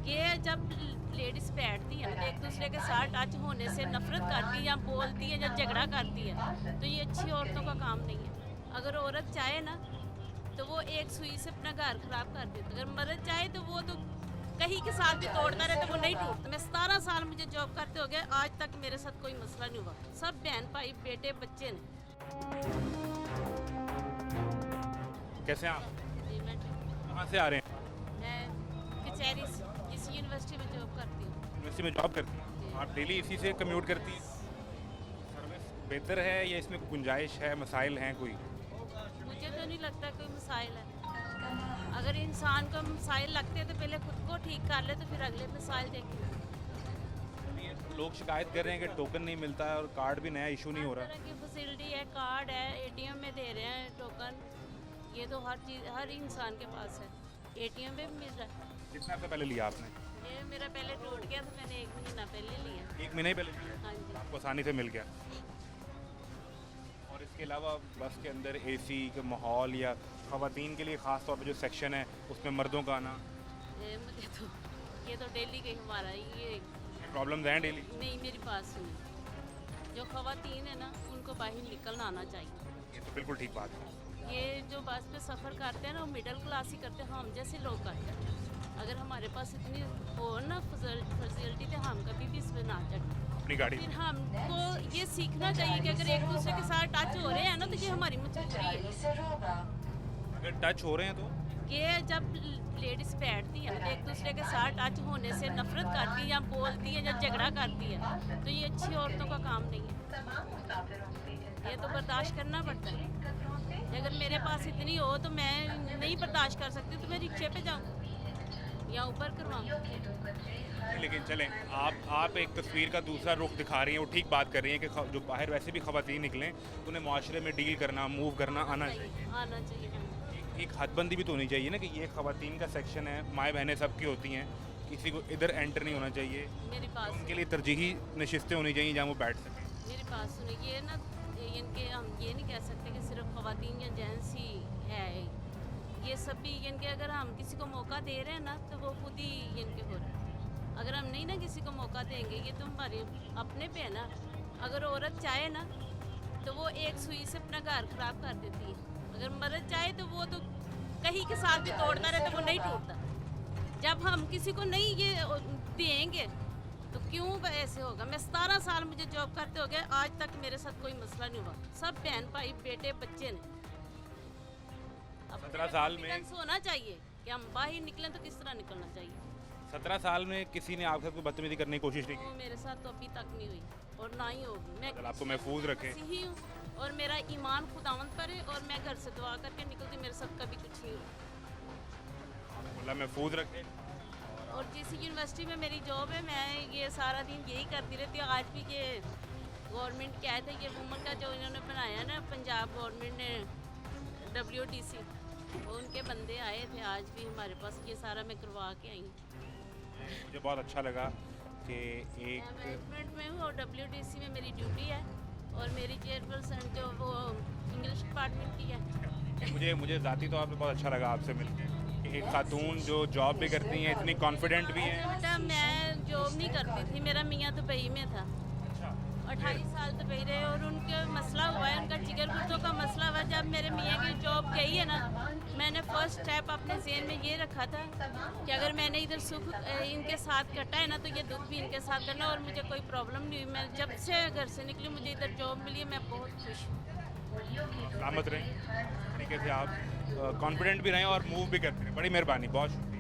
ये जब लेडीज बैठती है ना तो एक दूसरे के साथ टच होने से नफरत करती है या बोलती है या झगड़ा करती है, तो ये अच्छी औरतों का काम नहीं है। अगर औरत चाहे ना तो वो एक सुई से अपना घर खराब कर देती, अगर मर्द चाहे तो वो तो कहीं के साथ भी तोड़ता रहे तो वो नहीं टूटता। मैं 17 साल मुझे जॉब करते हो गए, आज तक मेरे साथ कोई मसला नहीं हुआ। सब बहन भाई बेटे बच्चे ने। कैसे हैं आप? जी मैं कहाँ से आ रहे हैं? मैं कचहरी से इस यूनिवर्सिटी में जॉब करती हूँ। यूनिवर्सिटी में जॉब करती हैं? आप डेली इसी से कम्यूट करती हैं? सर्विस बेहतर है या इसमें कोई गुंजाइश है, मसाइल हैं कोई? मुझे तो नहीं लगता कोई मसाइल है। अगर इंसान को मसाइल लगते हैं तो पहले खुद को ठीक कर ले तो फिर अगले मसाइल देखें। लोग शिकायत कर रहे हैं कि टोकन नहीं मिलता है और कार्ड भी नया इशू नहीं हो हर रहा। तरह की फैसिलिटी है, कार्ड है, एटीएम में दे रहे हैं टोकन। ये तो हर चीज़ हर इंसान के पास है, एटीएम में भी मिल रहा है। कितना से पहले लिया आपने? ये मेरा पहले टूट गया तो मैंने 1 महीना पहले लिया। 1 महीने ही पहले लिया? हाँ जी। आपको आसानी से मिल गया। और इसके अलावा बस के अंदर एसी का माहौल या ख़वातीन के लिए ख़ास तौर पे जो सेक्शन है उसमें मर्दों का आना, मुझे तो ये तो डेली का ही हमारा ये प्रॉब्लम्स हैं डेली? नहीं, मेरी बात सुनिए। जो ख़वातीन है ना उनको बाहर निकलना आना चाहिए। ये तो बिल्कुल ठीक बात है। ये जो बस पे सफ़र करते हैं ना वो मिडिल क्लास ही करते हैं, हम जैसे लोग करते हैं। अगर हमारे पास इतनी हो ना फैसिलिटी तो हम कभी भी इस पर ना चढ़े। अपनी गाड़ी फिर हमको ये सीखना चाहिए कि अगर एक दूसरे के साथ टच हो रहे हैं ना तो ये हमारी मजबूरी है। अगर टच हो रहे हैं तो ये जब लेडीज बैठती है ना तो एक दूसरे के साथ टच होने से नफरत करती है या बोलती है या झगड़ा करती है, तो ये अच्छी औरतों का काम नहीं है। ये तो बर्दाश्त करना पड़ता है। अगर मेरे पास इतनी हो तो मैं नहीं बर्दाश्त कर सकती तो मैं रिक्शे पे जाऊँ या ऊपर करवाऊँ। लेकिन चलें, आप एक तस्वीर का दूसरा रुख दिखा रही हैं, वो ठीक बात कर रही हैं कि जो बाहर वैसे भी ख़वातीन निकलें उन्हें माशरे में डील करना, मूव करना आना चाहिए। आना चाहिए। एक हदबंदी भी तो होनी चाहिए ना कि ये ख़वातीन का सेक्शन है, माएँ बहनें सबकी होती हैं, किसी को इधर एंटर नहीं होना चाहिए। मेरी बात उनके लिए तरजीही नशिस्तें होनी चाहिए जहाँ वो बैठ सकें। मेरी बात सुनिए, ये ना इनके हम ये नहीं कह सकते कि सिर्फ ख़वातीन या जेंट्स ही है। ये सब भी इनके अगर हम किसी को मौका दे रहे हैं ना तो वो खुद ही इनके हो रहा है। अगर हम नहीं ना किसी को मौका देंगे, ये तो हमारे अपने पे है ना। अगर औरत चाहे ना तो वो एक सुई से अपना घर खराब कर देती है, अगर मर्द चाहे तो वो तो कहीं के साथ भी तोड़ता रहे तो वो नहीं टूटता। जब हम किसी को नहीं ये देंगे तो क्यों ऐसे होगा। मैं 17 साल मुझे जॉब करते हो गए, आज तक मेरे साथ कोई मसला नहीं हुआ। सब बहन भाई बेटे बच्चे ने। 17 साल में होना चाहिए कि हम बाहर निकलें तो किस तरह निकलना चाहिए। 17 साल में किसी ने आपके साथ कोई बदतमीजी करने की कोशिश नहीं वो की? मेरे साथ तो अभी तक नहीं हुई और ना ही होगी। मैं अगर आपको महफूज रखे। ऐसी ही हूँ और मेरा ईमान खुदावंत पर है और मैं घर से दुआ करके निकलती, मेरे साथ कभी कुछ नहीं हुआ। अल्लाह महफूज रखे। और जिस यूनिवर्सिटी में मेरी जॉब है मैं ये सारा दिन यही करती रहती हूँ। आज भी ये गवर्नमेंट क्या है ये वुमन का जो इन्होंने बनाया ना, पंजाब गवर्नमेंट ने WDC, वो उनके बंदे आए थे आज भी हमारे पास, ये सारा मैं करवा के आई हूँ। मुझे बहुत अच्छा लगा कि एक मैनेजमेंट में हूँ और WDC में मेरी ड्यूटी है और मेरी चेयरपर्सन जो वो इंग्लिश डिपार्टमेंट की है। मुझे ज़ाती तौर पे बहुत अच्छा लगा आपसे मिलकर कि एक खातून जो जॉब भी करती हैं, इतनी कॉन्फिडेंट भी हैं। बेटा मैं जॉब नहीं करती थी, मेरा मियाँ दुबई में था। 28 साल दुबई रहे और उनका मसला हुआ है, उनका जिगर गुर्दों का मसला हुआ। जब मेरे मियाँ की जॉब गई है ना, मैंने फर्स्ट स्टेप अपने ज़हन में ये रखा था कि अगर मैंने इधर सुख इनके साथ कटा है ना तो ये दुख भी इनके साथ करना, और मुझे कोई प्रॉब्लम नहीं हुई। मैं जब से घर से निकली मुझे इधर जॉब मिली है, मैं बहुत खुश हूँ। सलामत रहें, तरीके से आप कॉन्फिडेंट भी रहें और मूव भी करते रहें। बड़ी मेहरबानी, बहुत शुक्रिया।